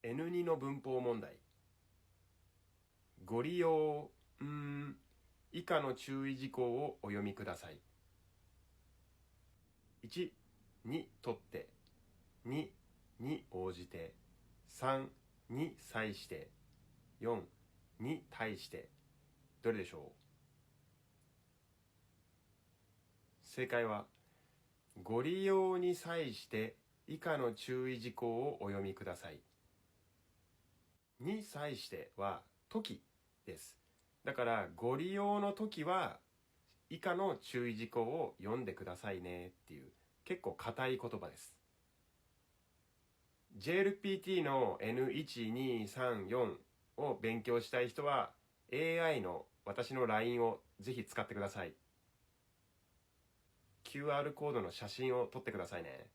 N2 の文法問題。ご利用、以下の注意事項をお読みください。1、にとって、2、に応じて、3、に際して、4、に対して。どれでしょう？正解は、ご利用に際して以下の注意事項をお読みください。に際しては時です。だからご利用の時は以下の注意事項を読んでくださいねっていう結構硬い言葉です。JLPT の N1234 を勉強したい人は AI の私の LINE をぜひ使ってください。QR コードの写真を撮ってくださいね。